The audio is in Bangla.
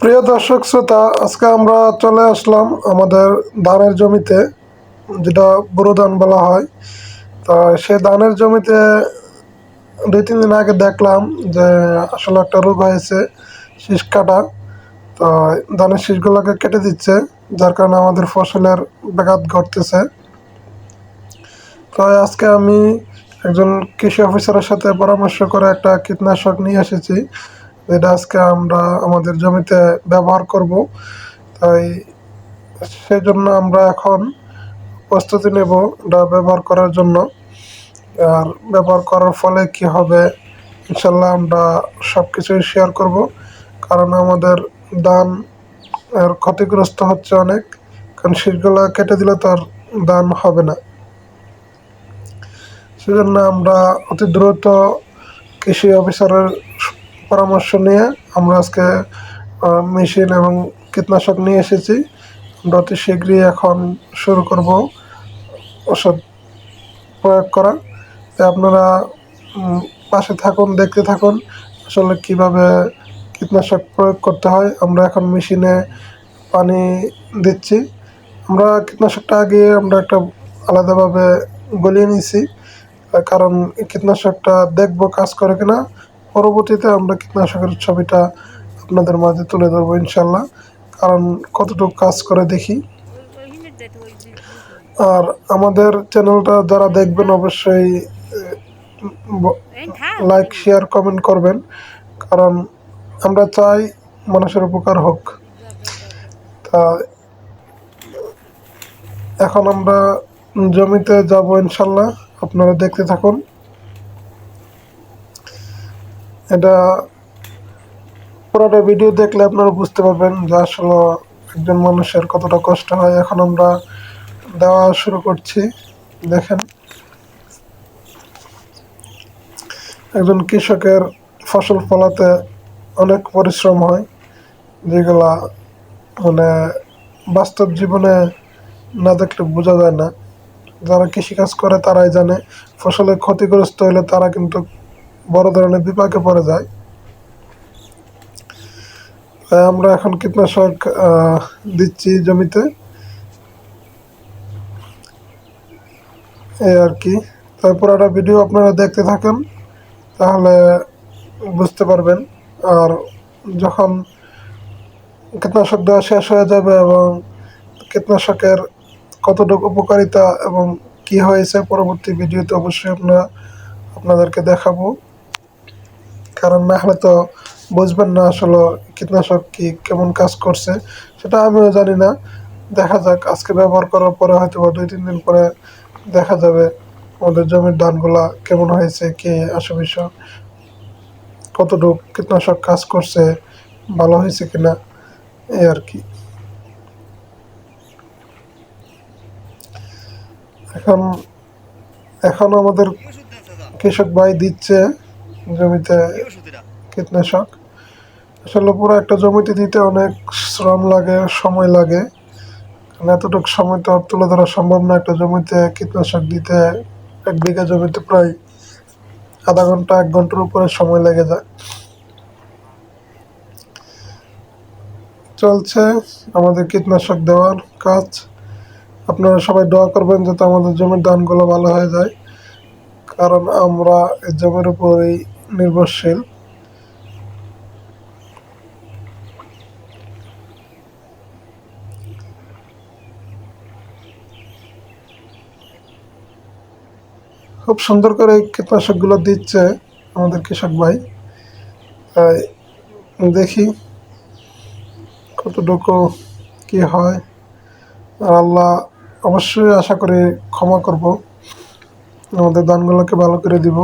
প্রিয় দর্শক শ্রোতা, আজকে আমরা চলে আসলাম আমাদের ধানের জমিতে, যেটা বোরো ধান বলা হয়। তো সে ধানের জমিতে 2-3 দিন আগে দেখলাম যে আসলে একটা রোগ হয়েছে, শীষ কাটা। তো ধানের শীষগুলোকে কেটে দিচ্ছে, যার কারণে আমাদের ফসলের ব্যাঘাত ঘটতেছে। তো আজকে আমি একজন কৃষি অফিসারের সাথে পরামর্শ করে একটা কীটনাশক নিয়ে এসেছি, যেটা আজকে আমরা আমাদের জমিতে ব্যবহার করব। তাই সেই জন্য আমরা এখন প্রস্তুতি নেব এটা ব্যবহার করার জন্য। আর ব্যবহার করার ফলে কি হবে, ইনশাল্লাহ আমরা সব কিছুই শেয়ার করব। কারণ আমাদের ধান ক্ষতিগ্রস্ত হচ্ছে অনেক, কারণ শীষগুলা কেটে দিলে তো আর ধান হবে না। সেজন্য আমরা অতি দ্রুত কৃষি অফিসারের পরামর্শ নিয়ে আমরা আজকে মেশিন এবং কীটনাশক নিয়ে এসেছি। আমরা অতি শীঘ্রই এখন শুরু করব ওষুধ প্রয়োগ করা। তাই আপনারা পাশে থাকুন, দেখতে থাকুন আসলে কিভাবে কীটনাশক প্রয়োগ করতে হয়। আমরা এখন মেশিনে পানি দিচ্ছি। আমরা কীটনাশকটা আগে আমরা একটা আলাদাভাবে গলিয়ে নিয়েছি, কারণ এই কীটনাশকটা দেখবো কাজ করে কিনা। পরবর্তীতে আমরা কীটনাশকের ছবিটা আপনাদের মাঝে তুলে ধরবো ইনশাল্লাহ, কারণ কতটুকু কাজ করে দেখি। আর আমাদের চ্যানেলটা যারা দেখবেন অবশ্যই লাইক, শেয়ার, কমেন্ট করবেন, কারণ আমরা চাই মানুষের উপকার হোক। তা এখন আমরা জমিতে যাব ইনশাল্লাহ, আপনারা দেখতে থাকুন। এটা পুরোটা ভিডিও দেখলে আপনারা বুঝতে পারবেন যে আসলে একজন মানুষের কতটা কষ্ট হয়। এখন আমরা দেওয়া শুরু করছি। দেখেন, একজন কৃষকের ফসল ফলাতে অনেক পরিশ্রম হয়, যেগুলা মানে বাস্তব জীবনে না দেখলে বোঝা যায় না। যারা কৃষিকাজ করে তারাই জানে, ফসলের ক্ষতিগ্রস্ত হলে তারা কিন্তু বড় ধরনের বিপাকে পড়ে যায়। তাই আমরা এখন কীটনাশক দিচ্ছি জমিতে, এই আর কি। তাই পুরোটা ভিডিও আপনারা দেখতে থাকেন, তাহলে বুঝতে পারবেন। আর যখন কীটনাশক দেওয়া শেষ হয়ে যাবে এবং কীটনাশকের কতটুকু উপকারিতা এবং কি হয়েছে, পরবর্তী ভিডিওতে অবশ্যই আপনাদেরকে দেখাবো। কারণ না হলে তো বুঝবেন না আসলে কীটনাশক কি কেমন কাজ করছে, সেটা আমিও জানি না। দেখা যাক, আজকে ব্যবহার করার পরে হয়তো 2-3 দিন পরে দেখা যাবে আমাদের জমির ধানগুলা কেমন হয়েছে, কি আসে কতটুকু কীটনাশক কাজ করছে, ভালো হয়েছে কিনা, এই আর কি। এখন এখন আমাদের কৃষক ভাই দিচ্ছে জমিতে কীটনাশক। আসলে পুরো একটা জমিতে দিতে অনেক শ্রম লাগে, সময় লাগে। কারণ এতটুকু সময় তো আর তুলে ধরা সম্ভব না। একটা জমিতে কীটনাশক দিতে 1 বিঘা জমিতে প্রায় আধা ঘন্টা 1 ঘন্টার উপরে সময় লেগে যায়। চলছে আমাদের কীটনাশক দেওয়ার কাজ। আপনারা সবাই দোয়া করবেন যাতে আমাদের জমির ধানগুলো ভালো হয়ে যায়, কারণ আমরা এই জমির উপরেই নির্ভরশীল। খুব সুন্দর করে এই কীটনাশকগুলো দিচ্ছে আমাদের কৃষক ভাই। তাই দেখি কতটুকু কি হয়। আর আল্লাহ অবশ্যই আশা করি ক্ষমা করব, আমাদের দানগুলোকে ভালো করে দিব।